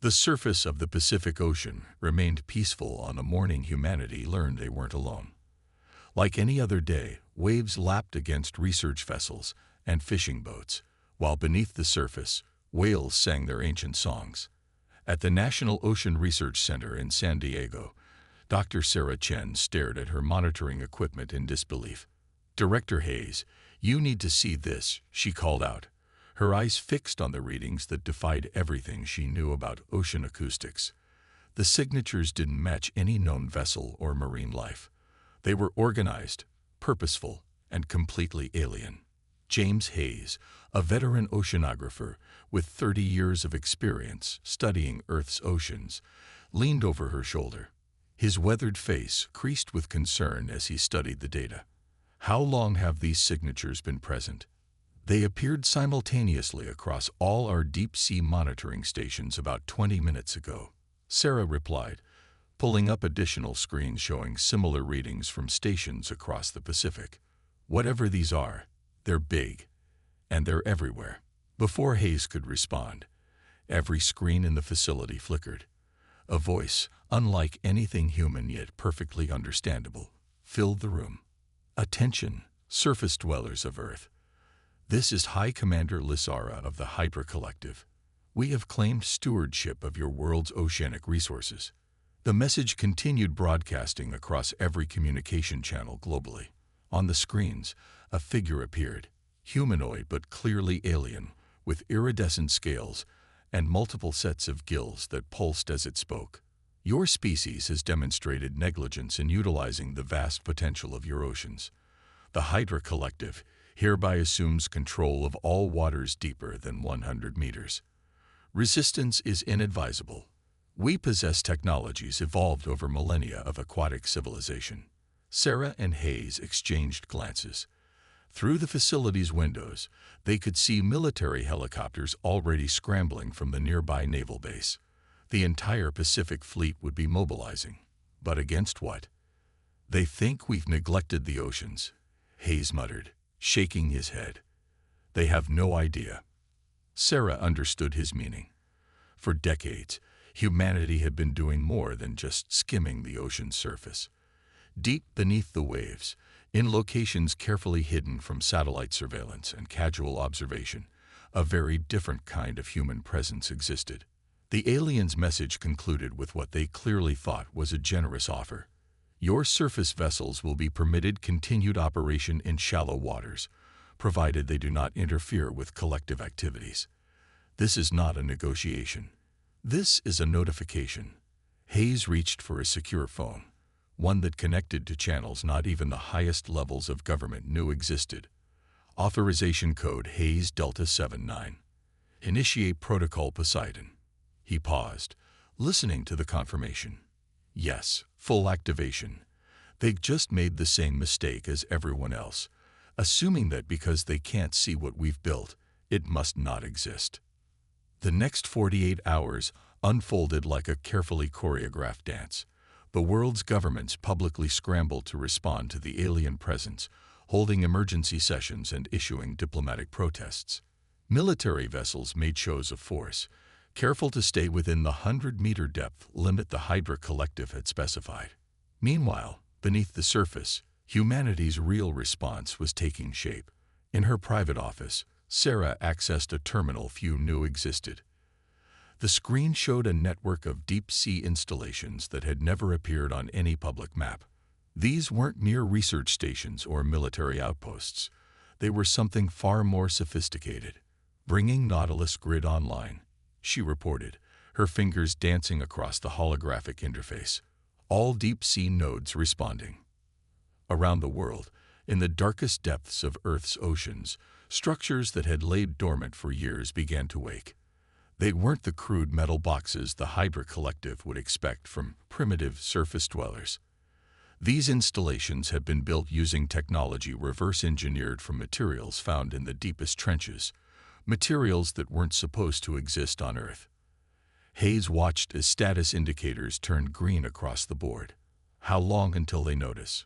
The surface of the Pacific Ocean remained peaceful on a morning humanity learned they weren't alone. Like any other day, waves lapped against research vessels and fishing boats, while beneath the surface, whales sang their ancient songs. At the National Ocean Research Center in San Diego, Dr. Sarah Chen stared at her monitoring equipment in disbelief. "Director Hayes, you need to see this," she called out, her eyes fixed on the readings that defied everything she knew about ocean acoustics. The signatures didn't match any known vessel or marine life. They were organized, purposeful, and completely alien. James Hayes, a veteran oceanographer with 30 years of experience studying Earth's oceans, leaned over her shoulder. His weathered face creased with concern as he studied the data. "How long have these signatures been present?" "They appeared simultaneously across all our deep-sea monitoring stations about 20 minutes ago," Sarah replied, pulling up additional screens showing similar readings from stations across the Pacific. "Whatever these are, they're big, and they're everywhere." Before Hayes could respond, every screen in the facility flickered. A voice, unlike anything human yet perfectly understandable, filled the room. "Attention, surface dwellers of Earth. This is High Commander Lysara of the Hydra Collective. We have claimed stewardship of your world's oceanic resources." The message continued broadcasting across every communication channel globally. On the screens, a figure appeared, humanoid but clearly alien, with iridescent scales and multiple sets of gills that pulsed as it spoke. "Your species has demonstrated negligence in utilizing the vast potential of your oceans. The Hydra Collective hereby assumes control of all waters deeper than 100 meters. Resistance is inadvisable. We possess technologies evolved over millennia of aquatic civilization." Sarah and Hayes exchanged glances. Through the facility's windows, they could see military helicopters already scrambling from the nearby naval base. The entire Pacific Fleet would be mobilizing. But against what? "They think we've neglected the oceans," Hayes muttered, shaking his head. "They have no idea." Sarah understood his meaning. For decades, humanity had been doing more than just skimming the ocean's surface. Deep beneath the waves, in locations carefully hidden from satellite surveillance and casual observation, a very different kind of human presence existed. The aliens' message concluded with what they clearly thought was a generous offer. "Your surface vessels will be permitted continued operation in shallow waters, provided they do not interfere with collective activities. This is not a negotiation. This is a notification." Hayes reached for a secure phone, one that connected to channels not even the highest levels of government knew existed. Authorization code Hayes Delta 79. "Initiate Protocol Poseidon." He paused, listening to the confirmation. Yes, full activation. They'd just made the same mistake as everyone else, assuming that because they can't see what we've built, it must not exist. The next 48 hours unfolded like a carefully choreographed dance. The world's governments publicly scrambled to respond to the alien presence, holding emergency sessions and issuing diplomatic protests. Military vessels made shows of force, careful to stay within the 100-meter depth limit the Hydra Collective had specified. Meanwhile, beneath the surface, humanity's real response was taking shape. In her private office, Sarah accessed a terminal few knew existed. The screen showed a network of deep-sea installations that had never appeared on any public map. These weren't mere research stations or military outposts. They were something far more sophisticated. "Bringing Nautilus Grid online," she reported, her fingers dancing across the holographic interface. All deep-sea nodes responding. Around the world, in the darkest depths of Earth's oceans, structures that had laid dormant for years began to wake. They weren't the crude metal boxes the Hydra Collective would expect from primitive surface dwellers. These installations had been built using technology reverse-engineered from materials found in the deepest trenches, materials that weren't supposed to exist on Earth. Hayes watched as status indicators turned green across the board. "How long until they notice?"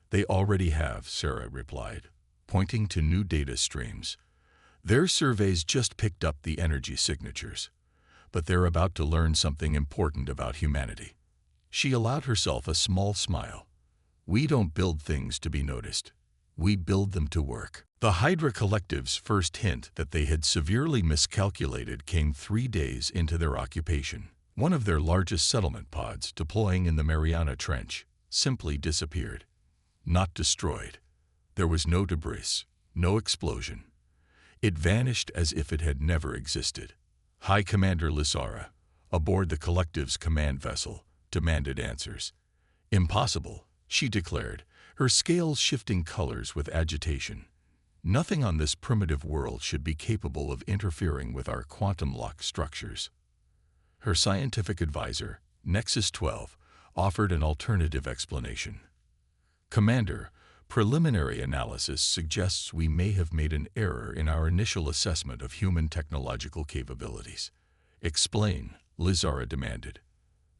"They already have," Sarah replied, pointing to new data streams. "Their surveys just picked up the energy signatures. but they're about to learn something important about humanity. She allowed herself a small smile. We don't build things to be noticed. We build them to work. The Hydra Collective's first hint that they had severely miscalculated came 3 days into their occupation. One of their largest settlement pods, deploying in the Mariana Trench, simply disappeared. Not destroyed. There was no debris, no explosion. It vanished as if it had never existed. High Commander Lysara, aboard the Collective's command vessel, demanded answers. Impossible, she declared, her scales shifting colors with agitation. Nothing on this primitive world should be capable of interfering with our quantum-locked structures. Her scientific advisor, Nexus 12, offered an alternative explanation. Commander, preliminary analysis suggests we may have made an error in our initial assessment of human technological capabilities. Explain, Lysara demanded.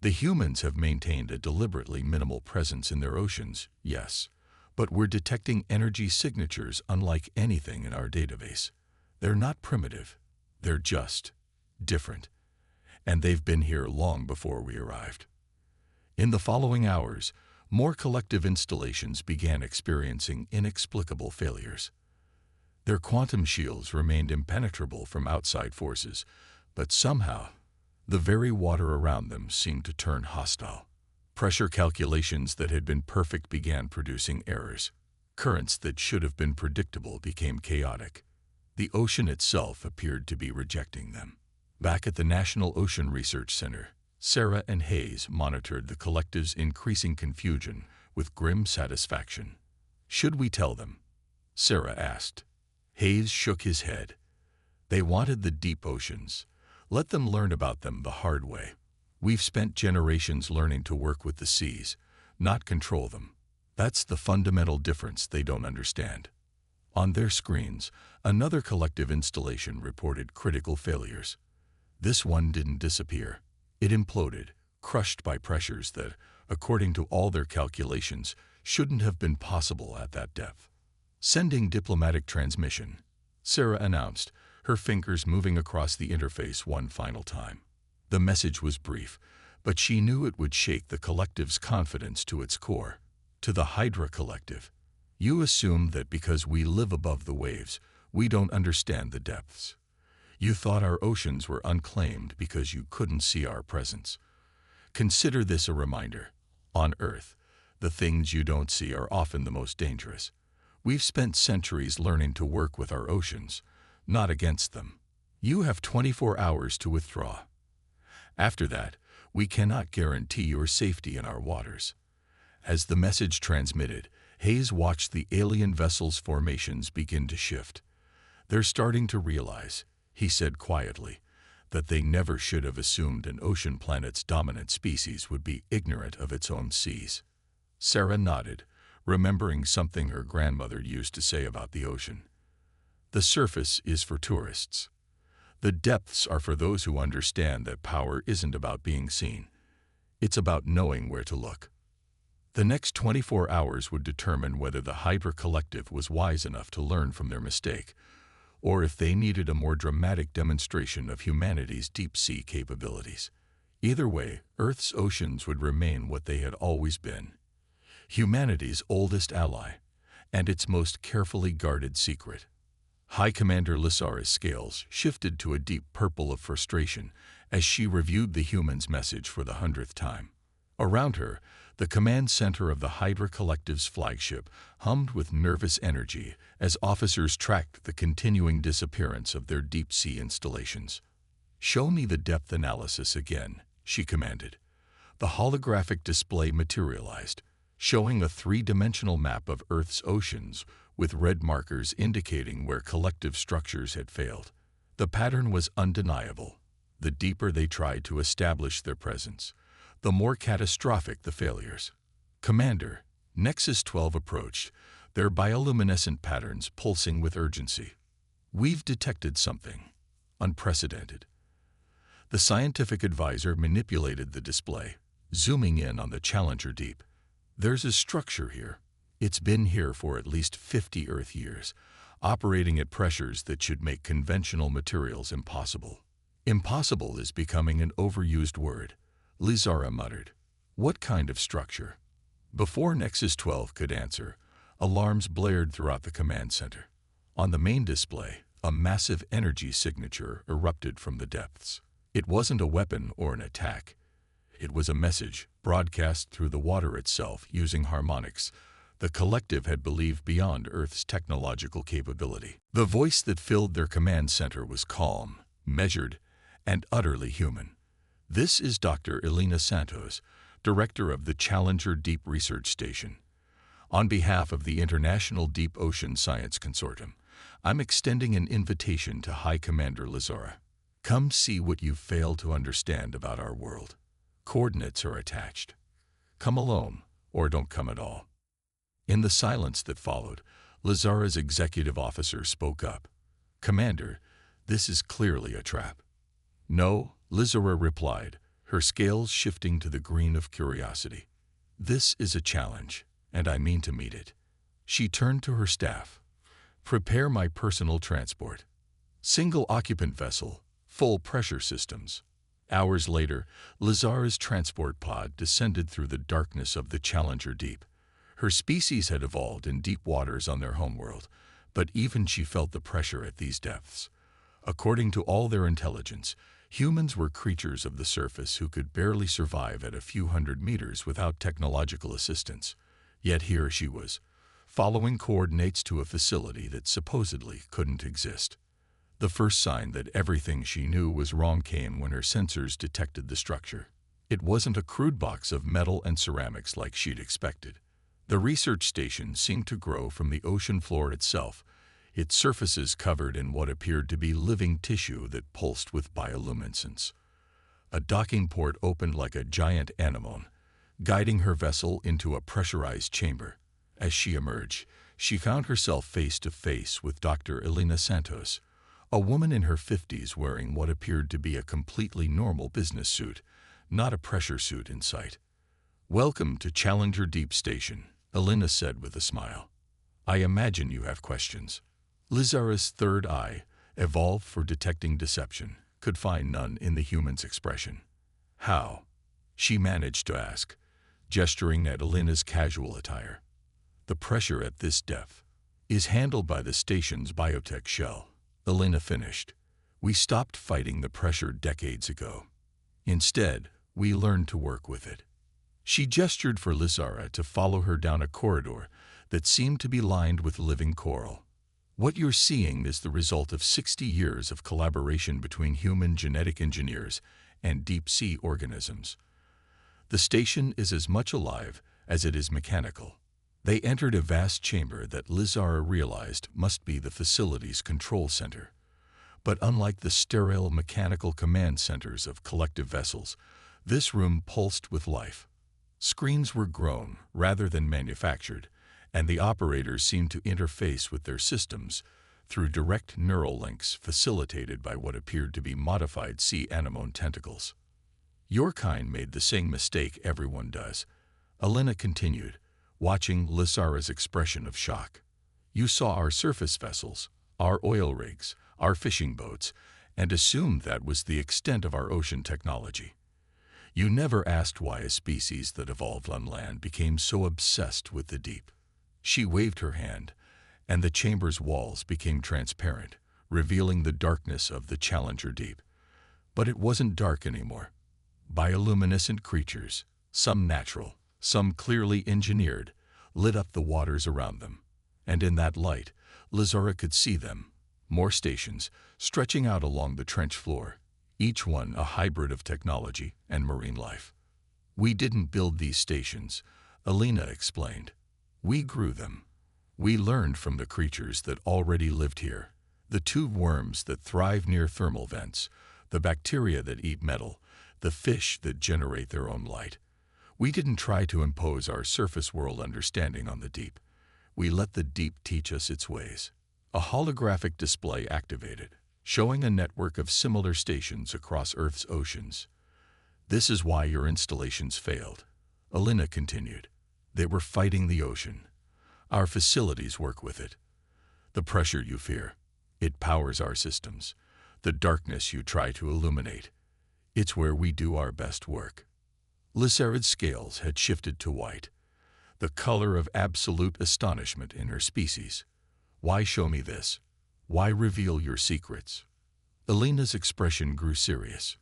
The humans have maintained a deliberately minimal presence in their oceans, yes, but we're detecting energy signatures unlike anything in our database. They're not primitive. They're just different. And they've been here long before we arrived. In the following hours, more collective installations began experiencing inexplicable failures. Their quantum shields remained impenetrable from outside forces, but somehow, the very water around them seemed to turn hostile. Pressure calculations that had been perfect began producing errors. Currents that should have been predictable became chaotic. The ocean itself appeared to be rejecting them. Back at the National Ocean Research Center, Sarah and Hayes monitored the Collective's increasing confusion with grim satisfaction. Should we tell them? Sarah asked. Hayes shook his head. They wanted the deep oceans. Let them learn about them the hard way. We've spent generations learning to work with the seas, not control them. That's the fundamental difference they don't understand. On their screens, another collective installation reported critical failures. This one didn't disappear. It imploded, crushed by pressures that, according to all their calculations, shouldn't have been possible at that depth. Sending diplomatic transmission, Sarah announced, her fingers moving across the interface one final time. The message was brief, but she knew it would shake the Collective's confidence to its core. To the Hydra Collective, you assume that because we live above the waves, we don't understand the depths. You thought our oceans were unclaimed because you couldn't see our presence. Consider this a reminder. On Earth, the things you don't see are often the most dangerous. We've spent centuries learning to work with our oceans, not against them. You have 24 hours to withdraw. After that, we cannot guarantee your safety in our waters. As the message transmitted, Hayes watched the alien vessel's formations begin to shift. They're starting to realize, he said quietly, that they never should have assumed an ocean planet's dominant species would be ignorant of its own seas. Sarah nodded, remembering something her grandmother used to say about the ocean. The surface is for tourists. The depths are for those who understand that power isn't about being seen. It's about knowing where to look. The next 24 hours would determine whether the Hydra Collective was wise enough to learn from their mistake, or if they needed a more dramatic demonstration of humanity's deep-sea capabilities. Either way, Earth's oceans would remain what they had always been. Humanity's oldest ally, and its most carefully guarded secret. High Commander Lysara's scales shifted to a deep purple of frustration as she reviewed the human's message for the 100th time. Around her, the command center of the Hydra Collective's flagship hummed with nervous energy as officers tracked the continuing disappearance of their deep-sea installations. "Show me the depth analysis again," she commanded. The holographic display materialized, showing a three-dimensional map of Earth's oceans with red markers indicating where collective structures had failed. The pattern was undeniable. The deeper they tried to establish their presence, the more catastrophic the failures. "Commander," Nexus 12 approached, their bioluminescent patterns pulsing with urgency. "We've detected something unprecedented." The scientific advisor manipulated the display, zooming in on the Challenger Deep. "There's a structure here. It's been here for at least 50 Earth years, operating at pressures that should make conventional materials impossible. Impossible is becoming an overused word, Lizara muttered. What kind of structure? Before Nexus 12 could answer, alarms blared throughout the command center. On the main display, a massive energy signature erupted from the depths. It wasn't a weapon or an attack. It was a message broadcast through the water itself using harmonics the collective had believed beyond Earth's technological capability. The voice that filled their command center was calm, measured, and utterly human. This is Dr. Elena Santos, director of the Challenger Deep Research Station. On behalf of the International Deep Ocean Science Consortium, I'm extending an invitation to High Commander Lizara. Come see what you've failed to understand about our world. Coordinates are attached. Come alone, or don't come at all. In the silence that followed, Lizara's executive officer spoke up. Commander, this is clearly a trap. No, Lizara replied, her scales shifting to the green of curiosity. This is a challenge, and I mean to meet it. She turned to her staff. Prepare my personal transport. Single-occupant vessel, full pressure systems. Hours later, Lizara's transport pod descended through the darkness of the Challenger Deep. Her species had evolved in deep waters on their homeworld, but even she felt the pressure at these depths. According to all their intelligence, humans were creatures of the surface who could barely survive at a few hundred meters without technological assistance. Yet here she was, following coordinates to a facility that supposedly couldn't exist. The first sign that everything she knew was wrong came when her sensors detected the structure. It wasn't a crude box of metal and ceramics like she'd expected. The research station seemed to grow from the ocean floor itself, its surfaces covered in what appeared to be living tissue that pulsed with bioluminescence. A docking port opened like a giant anemone, guiding her vessel into a pressurized chamber. As she emerged, she found herself face to face with Dr. Elena Santos, a woman in her 50s wearing what appeared to be a completely normal business suit, not a pressure suit in sight. Welcome to Challenger Deep Station, Elena said with a smile. I imagine you have questions. Lizara's third eye, evolved for detecting deception, could find none in the human's expression. How? She managed to ask, gesturing at Elena's casual attire. The pressure at this depth is handled by the station's biotech shell, Elena finished. We stopped fighting the pressure decades ago. Instead, we learned to work with it. She gestured for Lizara to follow her down a corridor that seemed to be lined with living coral. What you're seeing is the result of 60 years of collaboration between human genetic engineers and deep-sea organisms. The station is as much alive as it is mechanical. They entered a vast chamber that Lizara realized must be the facility's control center. But unlike the sterile mechanical command centers of collective vessels, this room pulsed with life. Screens were grown rather than manufactured, and the operators seemed to interface with their systems through direct neural links facilitated by what appeared to be modified sea anemone tentacles. Your kind made the same mistake everyone does, Elena continued, watching Lizara's expression of shock. You saw our surface vessels, our oil rigs, our fishing boats, and assumed that was the extent of our ocean technology. You never asked why a species that evolved on land became so obsessed with the deep. She waved her hand, and the chamber's walls became transparent, revealing the darkness of the Challenger Deep. But it wasn't dark anymore. Bioluminescent creatures, some natural, some clearly engineered, lit up the waters around them. And in that light, Lizara could see them, more stations, stretching out along the trench floor, each one a hybrid of technology and marine life. We didn't build these stations, Elena explained. We grew them. We learned from the creatures that already lived here, the tube worms that thrive near thermal vents, the bacteria that eat metal, the fish that generate their own light. We didn't try to impose our surface world understanding on the deep. We let the deep teach us its ways. A holographic display activated, showing a network of similar stations across Earth's oceans. This is why your installations failed, Elena continued. They were fighting the ocean. Our facilities work with it. The pressure you fear, it powers our systems. The darkness you try to illuminate. It's where we do our best work. Lycera's scales had shifted to white, the color of absolute astonishment in her species. Why show me this? Why reveal your secrets? Elena's expression grew serious.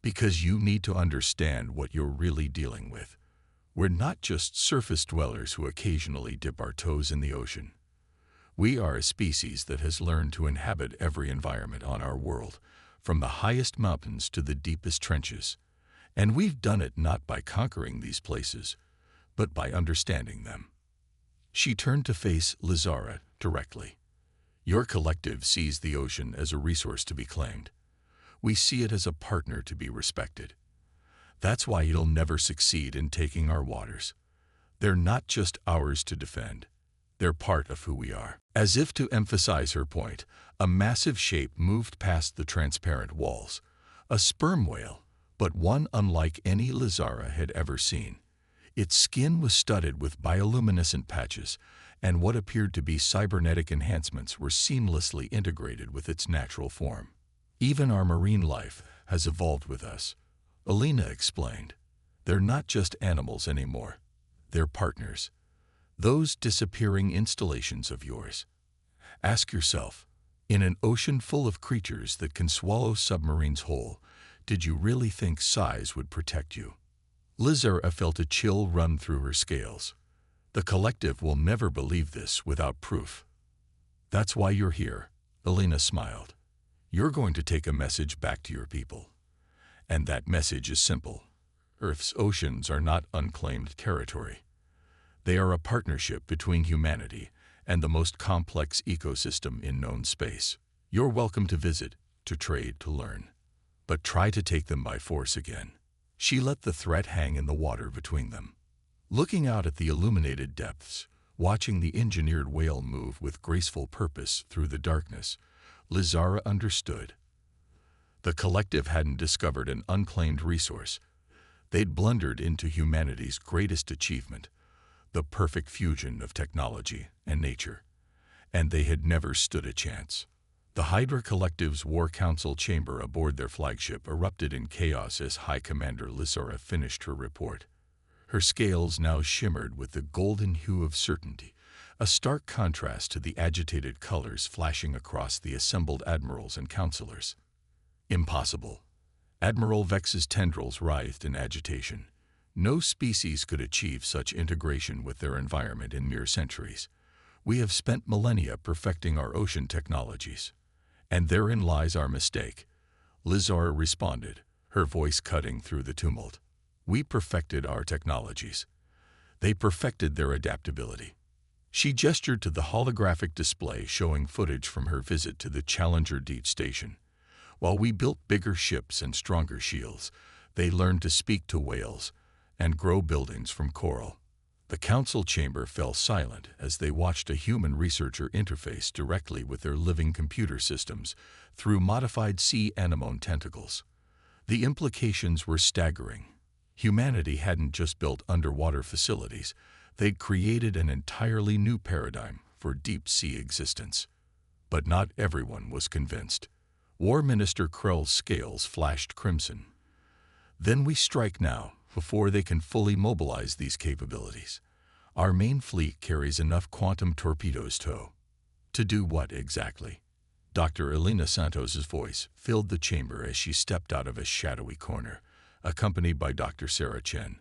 Because you need to understand what you're really dealing with. We're not just surface dwellers who occasionally dip our toes in the ocean. We are a species that has learned to inhabit every environment on our world, from the highest mountains to the deepest trenches. And we've done it not by conquering these places, but by understanding them. She turned to face Lizara directly. Your collective sees the ocean as a resource to be claimed. We see it as a partner to be respected. That's why you'll never succeed in taking our waters. They're not just ours to defend. They're part of who we are. As if to emphasize her point, a massive shape moved past the transparent walls. A sperm whale, but one unlike any Lizara had ever seen. Its skin was studded with bioluminescent patches, and what appeared to be cybernetic enhancements were seamlessly integrated with its natural form. Even our marine life has evolved with us, Elena explained. They're not just animals anymore. They're partners. Those disappearing installations of yours. Ask yourself, in an ocean full of creatures that can swallow submarines whole, did you really think size would protect you? Lizara felt a chill run through her scales. The collective will never believe this without proof. That's why you're here, Elena smiled. You're going to take a message back to your people. And that message is simple. Earth's oceans are not unclaimed territory. They are a partnership between humanity and the most complex ecosystem in known space. You're welcome to visit, to trade, to learn. But try to take them by force again. She let the threat hang in the water between them. Looking out at the illuminated depths, watching the engineered whale move with graceful purpose through the darkness, Lizara understood. The collective hadn't discovered an unclaimed resource. They'd blundered into humanity's greatest achievement, the perfect fusion of technology and nature, and they had never stood a chance. The Hydra Collective's War Council chamber aboard their flagship erupted in chaos as High Commander Lizara finished her report. Her scales now shimmered with the golden hue of certainty, a stark contrast to the agitated colors flashing across the assembled admirals and counselors. Impossible. Admiral Vex's tendrils writhed in agitation. No species could achieve such integration with their environment in mere centuries. We have spent millennia perfecting our ocean technologies. And therein lies our mistake, Lizara responded, her voice cutting through the tumult. We perfected our technologies. They perfected their adaptability. She gestured to the holographic display showing footage from her visit to the Challenger Deep Station. While we built bigger ships and stronger shields, they learned to speak to whales and grow buildings from coral. The council chamber fell silent as they watched a human researcher interface directly with their living computer systems through modified sea anemone tentacles. The implications were staggering. Humanity hadn't just built underwater facilities, they'd created an entirely new paradigm for deep-sea existence. But not everyone was convinced. War Minister Krell's scales flashed crimson. Then we strike now, before they can fully mobilize these capabilities. Our main fleet carries enough quantum torpedoes to do what exactly? Dr. Elena Santos's voice filled the chamber as she stepped out of a shadowy corner, accompanied by Dr. Sarah Chen.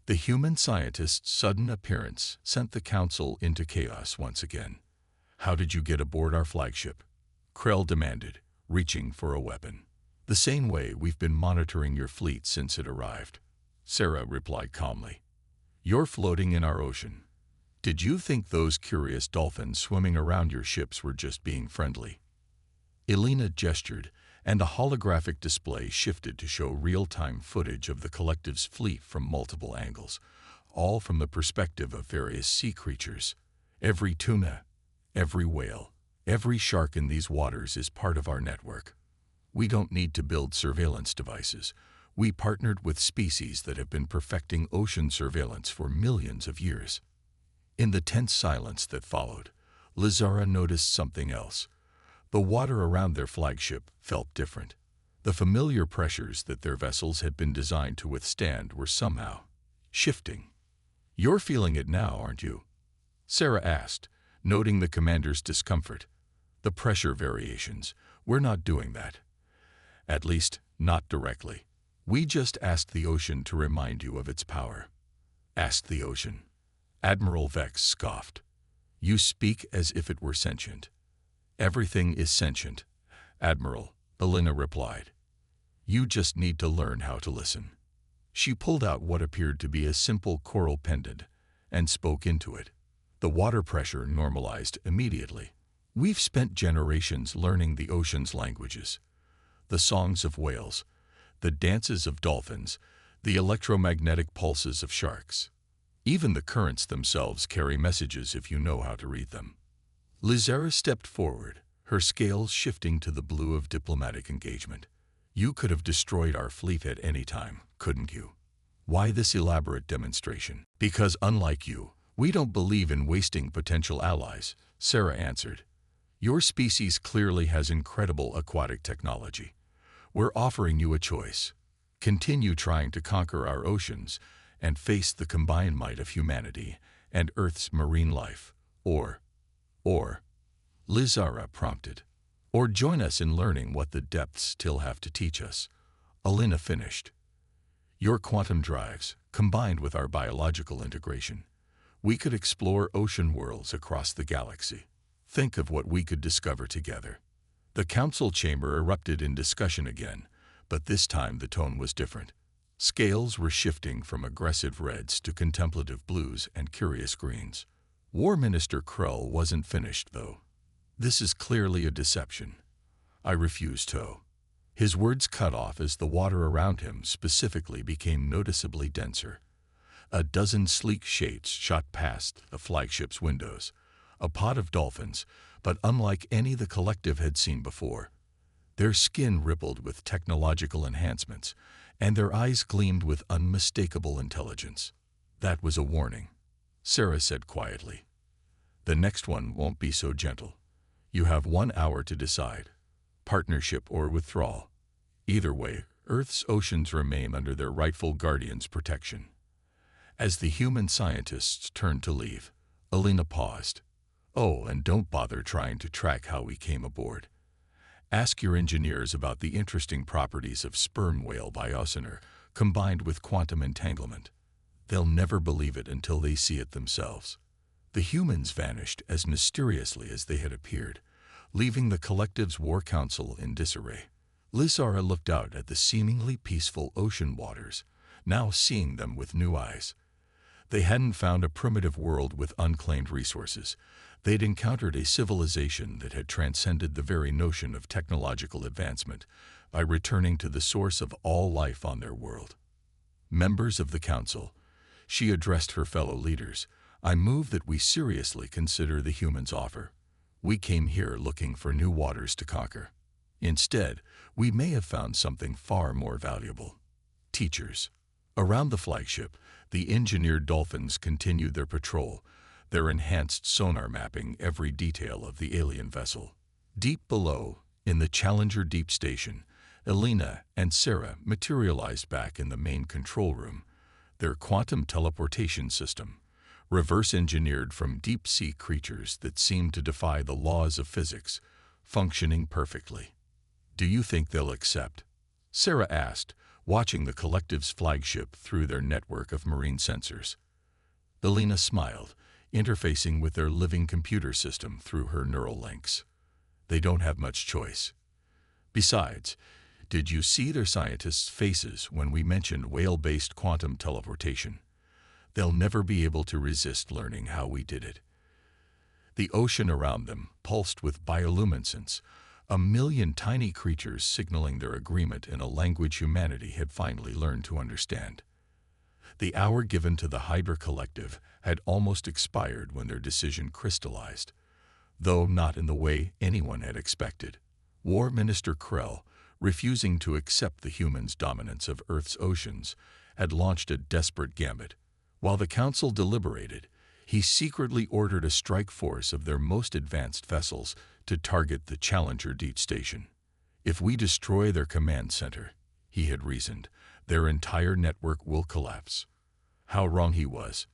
The human scientist's sudden appearance sent the council into chaos once again. How did you get aboard our flagship? Krell demanded, reaching for a weapon. The same way we've been monitoring your fleet since it arrived. Sarah replied calmly. You're floating in our ocean. Did you think those curious dolphins swimming around your ships were just being friendly? Elena gestured, and a holographic display shifted to show real-time footage of the collective's fleet from multiple angles, all from the perspective of various sea creatures. Every tuna, every whale, every shark in these waters is part of our network. We don't need to build surveillance devices. We partnered with species that have been perfecting ocean surveillance for millions of years. In the tense silence that followed, Lizara noticed something else. The water around their flagship felt different. The familiar pressures that their vessels had been designed to withstand were somehow shifting. "You're feeling it now, aren't you?" Sarah asked, noting the commander's discomfort. "The pressure variations. We're not doing that. At least, not directly. We just asked the ocean to remind you of its power." "Asked the ocean?" Admiral Vex scoffed. "You speak as if it were sentient." "Everything is sentient, Admiral," Elena replied. "You just need to learn how to listen." She pulled out what appeared to be a simple coral pendant and spoke into it. The water pressure normalized immediately. "We've spent generations learning the ocean's languages. The songs of whales, the dances of dolphins, the electromagnetic pulses of sharks. Even the currents themselves carry messages if you know how to read them." Lizara stepped forward, her scales shifting to the blue of diplomatic engagement. "You could have destroyed our fleet at any time, couldn't you? Why this elaborate demonstration?" "Because unlike you, we don't believe in wasting potential allies," Sarah answered. "Your species clearly has incredible aquatic technology. We're offering you a choice. Continue trying to conquer our oceans and face the combined might of humanity and Earth's marine life, or, Lizara prompted. "Or join us in learning what the depths still have to teach us," Elena finished. "Your quantum drives, combined with our biological integration, we could explore ocean worlds across the galaxy. Think of what we could discover together." The council chamber erupted in discussion again, but this time the tone was different. Scales were shifting from aggressive reds to contemplative blues and curious greens. War Minister Krell wasn't finished, though. "This is clearly a deception. I refuse to." His words cut off as the water around him specifically became noticeably denser. A dozen sleek shapes shot past the flagship's windows, a pod of dolphins, but unlike any the collective had seen before. Their skin rippled with technological enhancements, and their eyes gleamed with unmistakable intelligence. "That was a warning," Sarah said quietly. "The next one won't be so gentle. You have 1 hour to decide. Partnership or withdrawal. Either way, Earth's oceans remain under their rightful guardians' protection." As the human scientists turned to leave, Elena paused. "Oh, and don't bother trying to track how we came aboard. Ask your engineers about the interesting properties of sperm whale biosiner combined with quantum entanglement. They'll never believe it until they see it themselves." The humans vanished as mysteriously as they had appeared, leaving the collective's war council in disarray. Lizara looked out at the seemingly peaceful ocean waters, now seeing them with new eyes. They hadn't found a primitive world with unclaimed resources. They'd encountered a civilization that had transcended the very notion of technological advancement by returning to the source of all life on their world. "Members of the council," she addressed her fellow leaders, "I move that we seriously consider the humans' offer. We came here looking for new waters to conquer. Instead, we may have found something far more valuable. Teachers." Around the flagship, the engineered dolphins continued their patrol, their enhanced sonar mapping every detail of the alien vessel. Deep below, in the Challenger Deep Station, Elena and Sarah materialized back in the main control room, their quantum teleportation system, reverse-engineered from deep-sea creatures that seemed to defy the laws of physics, functioning perfectly. "Do you think they'll accept?" Sarah asked, watching the collective's flagship through their network of marine sensors. Elena smiled, interfacing with their living computer system through her neural links. "They don't have much choice. Besides, did you see their scientists' faces when we mentioned whale-based quantum teleportation? They'll never be able to resist learning how we did it." The ocean around them pulsed with bioluminescence, a million tiny creatures signaling their agreement in a language humanity had finally learned to understand. The hour given to the Hydra Collective had almost expired when their decision crystallized, though not in the way anyone had expected. War Minister Krell, refusing to accept the humans' dominance of Earth's oceans, had launched a desperate gambit. While the council deliberated, He secretly ordered a strike force of their most advanced vessels to target the Challenger deep station. If we destroy their command center, he had reasoned, their entire network will collapse. How wrong he was.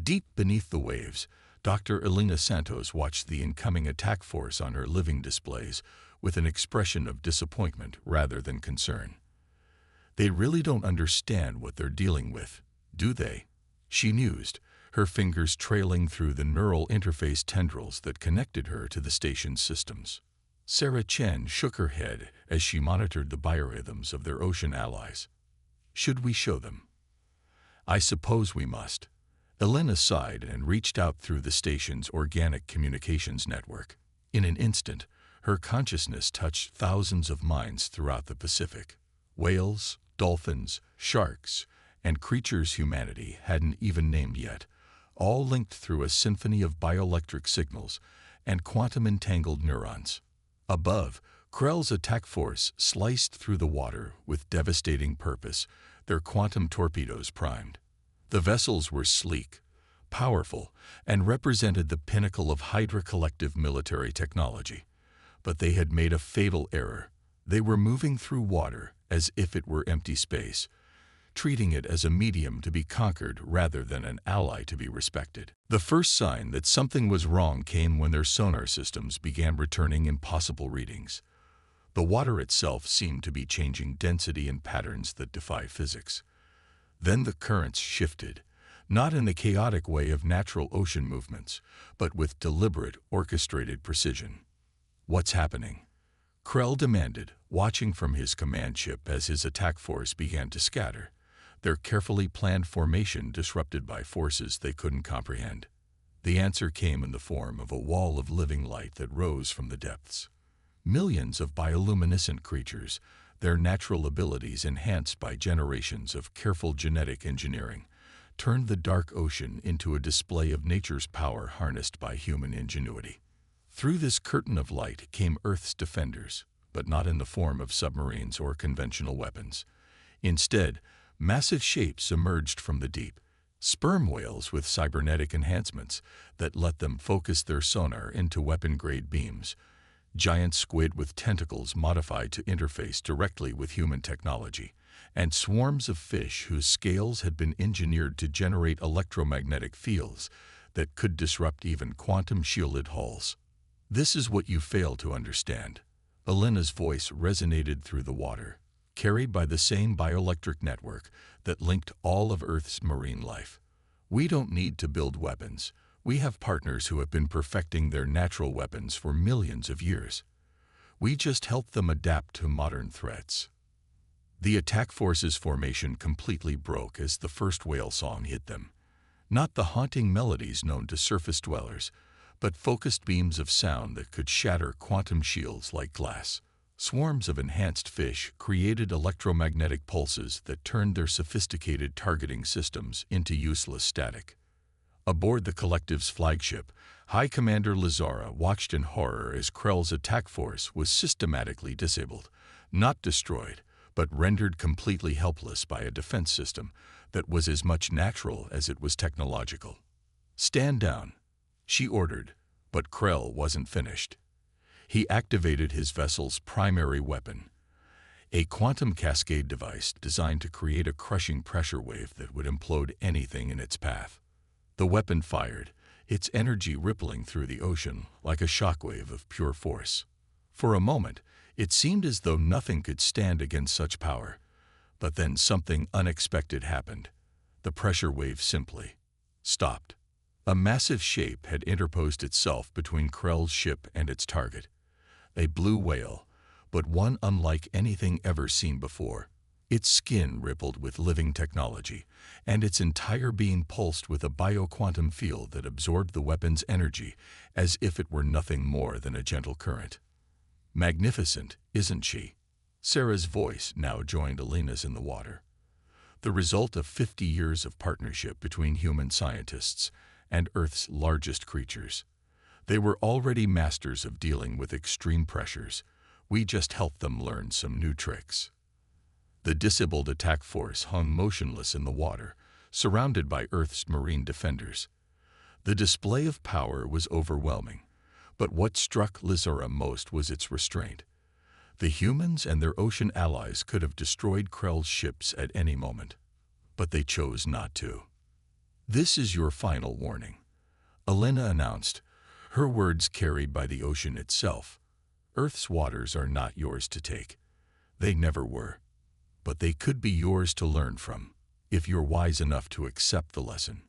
Deep beneath the waves, Dr. Elena Santos watched the incoming attack force on her living displays with an expression of disappointment rather than concern. They really don't understand what they're dealing with, do they? She mused, her fingers trailing through the neural interface tendrils that connected her to the station's systems. Sarah Chen shook her head as she monitored the biorhythms of their ocean allies. Should we show them? I suppose we must. Elena sighed and reached out through the station's organic communications network. In an instant, her consciousness touched thousands of minds throughout the Pacific. Whales, dolphins, sharks, and creatures humanity hadn't even named yet, all linked through a symphony of bioelectric signals and quantum-entangled neurons. Above, Krell's attack force sliced through the water with devastating purpose, their quantum torpedoes primed. The vessels were sleek, powerful, and represented the pinnacle of Hydra collective military technology. But they had made a fatal error. They were moving through water as if it were empty space, treating it as a medium to be conquered rather than an ally to be respected. The first sign that something was wrong came when their sonar systems began returning impossible readings. The water itself seemed to be changing density in patterns that defy physics. Then the currents shifted, not in the chaotic way of natural ocean movements, but with deliberate, orchestrated precision. What's happening? Krell demanded, watching from his command ship as his attack force began to scatter, their carefully planned formation disrupted by forces they couldn't comprehend. The answer came in the form of a wall of living light that rose from the depths. Millions of bioluminescent creatures, their natural abilities enhanced by generations of careful genetic engineering, turned the dark ocean into a display of nature's power harnessed by human ingenuity. Through this curtain of light came Earth's defenders, but not in the form of submarines or conventional weapons. Instead, massive shapes emerged from the deep, sperm whales with cybernetic enhancements that let them focus their sonar into weapon-grade beams, giant squid with tentacles modified to interface directly with human technology, and swarms of fish whose scales had been engineered to generate electromagnetic fields that could disrupt even quantum-shielded hulls. This is what you fail to understand. Elena's voice resonated through the water, carried by the same bioelectric network that linked all of Earth's marine life. We don't need to build weapons. We have partners who have been perfecting their natural weapons for millions of years. We just help them adapt to modern threats. The attack force's formation completely broke as the first whale song hit them. Not the haunting melodies known to surface dwellers, but focused beams of sound that could shatter quantum shields like glass. Swarms of enhanced fish created electromagnetic pulses that turned their sophisticated targeting systems into useless static. Aboard the collective's flagship, High Commander Lazara watched in horror as Krell's attack force was systematically disabled, not destroyed, but rendered completely helpless by a defense system that was as much natural as it was technological. "Stand down," she ordered, but Krell wasn't finished. He activated his vessel's primary weapon, a quantum cascade device designed to create a crushing pressure wave that would implode anything in its path. The weapon fired, its energy rippling through the ocean like a shockwave of pure force. For a moment, it seemed as though nothing could stand against such power. But then something unexpected happened. The pressure wave simply stopped. A massive shape had interposed itself between Krell's ship and its target. A blue whale, but one unlike anything ever seen before. Its skin rippled with living technology, and its entire being pulsed with a bioquantum field that absorbed the weapon's energy as if it were nothing more than a gentle current. "Magnificent, isn't she?" Sarah's voice now joined Elena's in the water. The result of 50 years of partnership between human scientists and Earth's largest creatures. They were already masters of dealing with extreme pressures. We just helped them learn some new tricks. The disabled attack force hung motionless in the water, surrounded by Earth's marine defenders. The display of power was overwhelming, but what struck Lizara most was its restraint. The humans and their ocean allies could have destroyed Krell's ships at any moment, but they chose not to. "This is your final warning," Elena announced, her words carried by the ocean itself. "Earth's waters are not yours to take. They never were. But they could be yours to learn from, if you're wise enough to accept the lesson."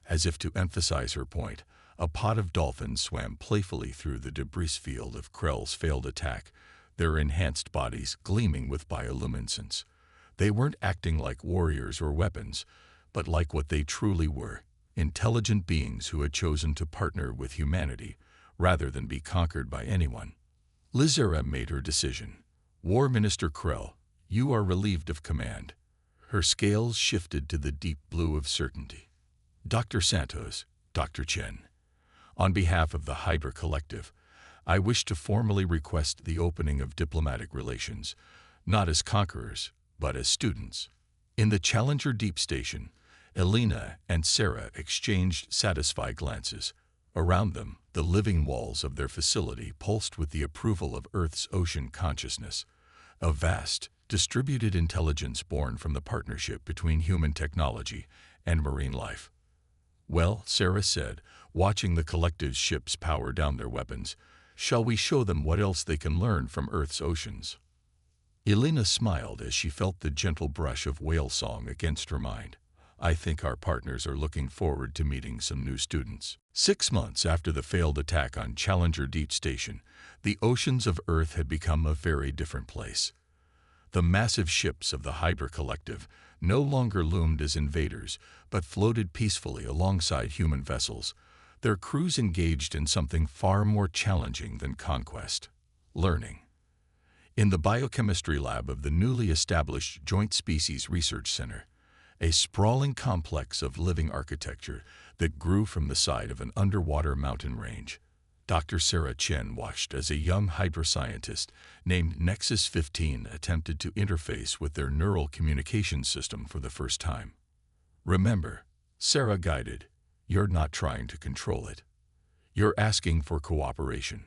As if to emphasize her point, a pod of dolphins swam playfully through the debris field of Krell's failed attack, their enhanced bodies gleaming with bioluminescence. They weren't acting like warriors or weapons, but like what they truly were, intelligent beings who had chosen to partner with humanity rather than be conquered by anyone. Lizara made her decision. "War Minister Krell, you are relieved of command." Her scales shifted to the deep blue of certainty. "Dr. Santos, Dr. Chen, on behalf of the Hydra Collective, I wish to formally request the opening of diplomatic relations, not as conquerors, but as students." In the Challenger Deep Station, Elena and Sarah exchanged satisfied glances. Around them, the living walls of their facility pulsed with the approval of Earth's ocean consciousness, a vast, distributed intelligence born from the partnership between human technology and marine life. "Well," Sarah said, watching the collective's ships power down their weapons, "shall we show them what else they can learn from Earth's oceans?" Elena smiled as she felt the gentle brush of whale song against her mind. "I think our partners are looking forward to meeting some new students." 6 months after the failed attack on Challenger Deep Station, the oceans of Earth had become a very different place. The massive ships of the Hydra Collective no longer loomed as invaders, but floated peacefully alongside human vessels, their crews engaged in something far more challenging than conquest: learning. In the biochemistry lab of the newly established Joint Species Research Center, a sprawling complex of living architecture that grew from the side of an underwater mountain range, Dr. Sarah Chen watched as a young Hydra scientist named Nexus 15 attempted to interface with their neural communication system for the first time. "Remember," Sarah guided, "you're not trying to control it. You're asking for cooperation."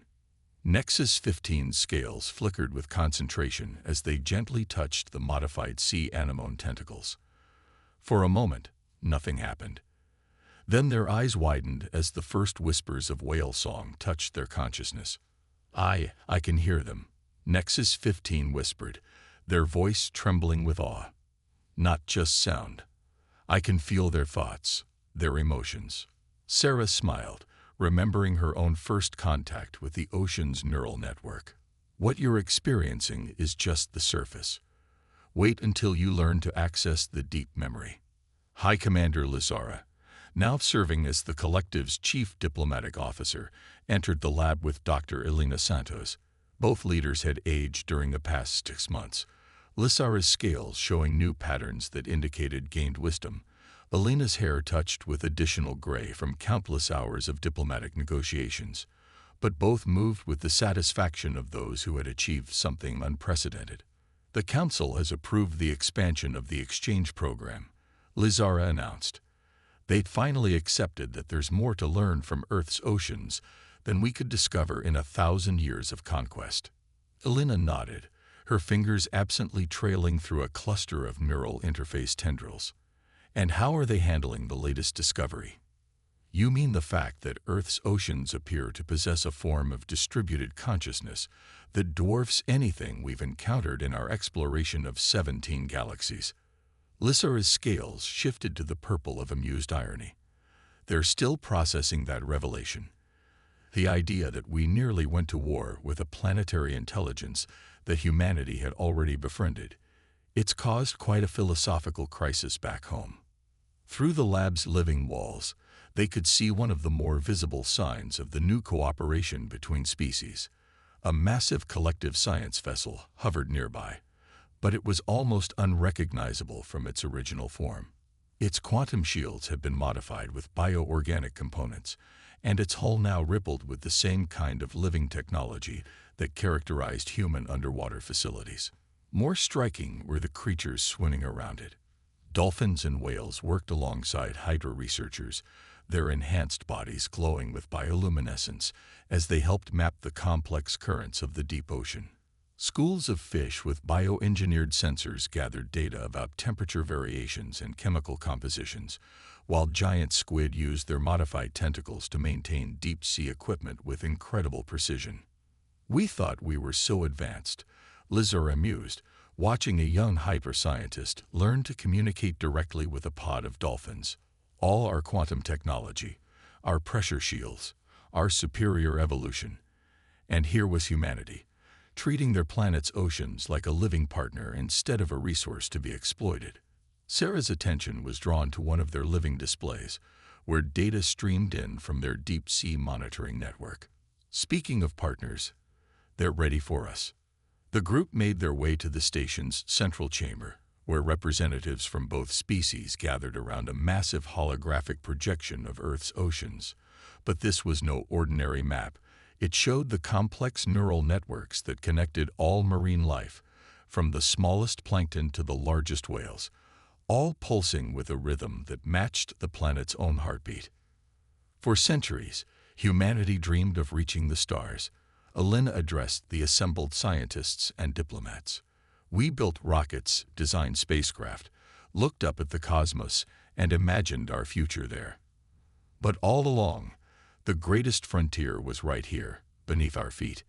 Nexus 15's scales flickered with concentration as they gently touched the modified sea anemone tentacles. For a moment, nothing happened. Then their eyes widened as the first whispers of whale song touched their consciousness. I can hear them," Nexus 15 whispered, their voice trembling with awe. "Not just sound. I can feel their thoughts, their emotions." Sarah smiled, remembering her own first contact with the ocean's neural network. "What you're experiencing is just the surface. Wait until you learn to access the deep memory." High Commander Lizara, now serving as the Collective's chief diplomatic officer, entered the lab with Dr. Elena Santos. Both leaders had aged during the past 6 months, Lizara's scales showing new patterns that indicated gained wisdom, Elena's hair touched with additional gray from countless hours of diplomatic negotiations, but both moved with the satisfaction of those who had achieved something unprecedented. "The Council has approved the expansion of the exchange program," Lizara announced. "They'd finally accepted that there's more to learn from Earth's oceans than we could discover in 1,000 years of conquest." Elena nodded, her fingers absently trailing through a cluster of neural interface tendrils. "And how are they handling the latest discovery?" "You mean the fact that Earth's oceans appear to possess a form of distributed consciousness that dwarfs anything we've encountered in our exploration of 17 galaxies." Lizara's scales shifted to the purple of amused irony. "They're still processing that revelation. The idea that we nearly went to war with a planetary intelligence that humanity had already befriended. It's caused quite a philosophical crisis back home." Through the lab's living walls, they could see one of the more visible signs of the new cooperation between species. A massive collective science vessel hovered nearby, but it was almost unrecognizable from its original form. Its quantum shields had been modified with bioorganic components, and its hull now rippled with the same kind of living technology that characterized human underwater facilities. More striking were the creatures swimming around it. Dolphins and whales worked alongside Hydra researchers, their enhanced bodies glowing with bioluminescence as they helped map the complex currents of the deep ocean. Schools of fish with bioengineered sensors gathered data about temperature variations and chemical compositions, while giant squid used their modified tentacles to maintain deep-sea equipment with incredible precision. We thought we were so advanced, Lizara mused, watching a young hyper-scientist learn to communicate directly with a pod of dolphins. All our quantum technology, our pressure shields, our superior evolution. And here was humanity, treating their planet's oceans like a living partner instead of a resource to be exploited. Sarah's attention was drawn to one of their living displays, where data streamed in from their deep-sea monitoring network. Speaking of partners, they're ready for us. The group made their way to the station's central chamber, where representatives from both species gathered around a massive holographic projection of Earth's oceans. But this was no ordinary map. It showed the complex neural networks that connected all marine life, from the smallest plankton to the largest whales, all pulsing with a rhythm that matched the planet's own heartbeat. For centuries, humanity dreamed of reaching the stars. Alina addressed the assembled scientists and diplomats. We built rockets, designed spacecraft, looked up at the cosmos, and imagined our future there. But all along, the greatest frontier was right here, beneath our feet.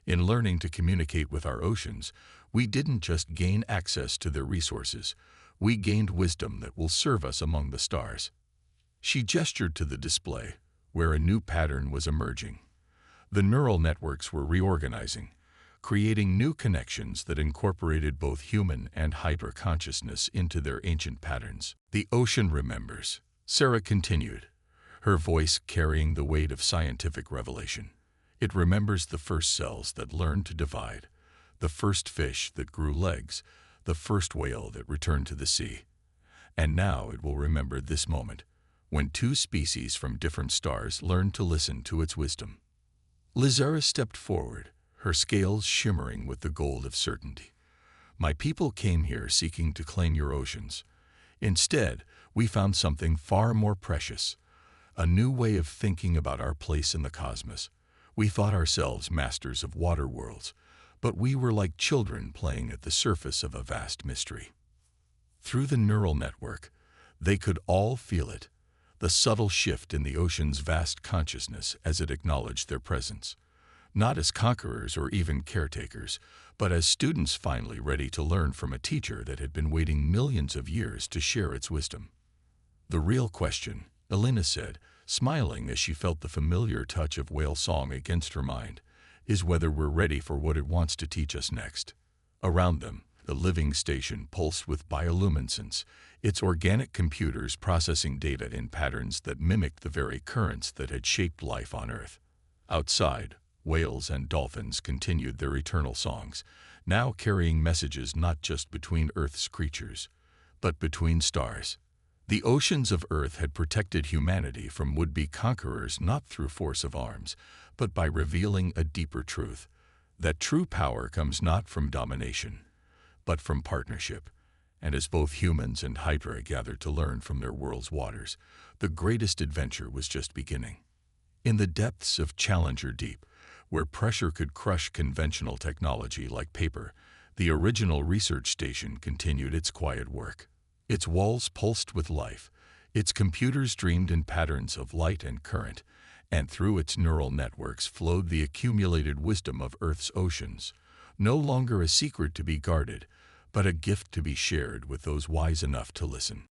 In learning to communicate with our oceans, we didn't just gain access to their resources, we gained wisdom that will serve us among the stars. She gestured to the display, where a new pattern was emerging. The neural networks were reorganizing, creating new connections that incorporated both human and hyper-consciousness into their ancient patterns. The ocean remembers, Sarah continued, her voice carrying the weight of scientific revelation. It remembers the first cells that learned to divide, the first fish that grew legs, the first whale that returned to the sea. And now it will remember this moment, when two species from different stars learned to listen to its wisdom. Lizara stepped forward, her scales shimmering with the gold of certainty. My people came here seeking to claim your oceans. Instead, we found something far more precious, a new way of thinking about our place in the cosmos. We thought ourselves masters of water worlds, but we were like children playing at the surface of a vast mystery. Through the neural network, they could all feel it, the subtle shift in the ocean's vast consciousness as it acknowledged their presence, not as conquerors or even caretakers, but as students finally ready to learn from a teacher that had been waiting millions of years to share its wisdom. The real question, Alina said, smiling as she felt the familiar touch of whale song against her mind, is whether we're ready for what it wants to teach us next. Around them, the living station pulsed with bioluminescence, its organic computers processing data in patterns that mimicked the very currents that had shaped life on Earth. Outside, whales and dolphins continued their eternal songs, now carrying messages not just between Earth's creatures, but between stars. The oceans of Earth had protected humanity from would-be conquerors not through force of arms, but by revealing a deeper truth, that true power comes not from domination, but from partnership. And as both humans and Hydra gathered to learn from their world's waters, the greatest adventure was just beginning. In the depths of Challenger Deep, where pressure could crush conventional technology like paper, the original research station continued its quiet work. Its walls pulsed with life, its computers dreamed in patterns of light and current, and through its neural networks flowed the accumulated wisdom of Earth's oceans, no longer a secret to be guarded, but a gift to be shared with those wise enough to listen.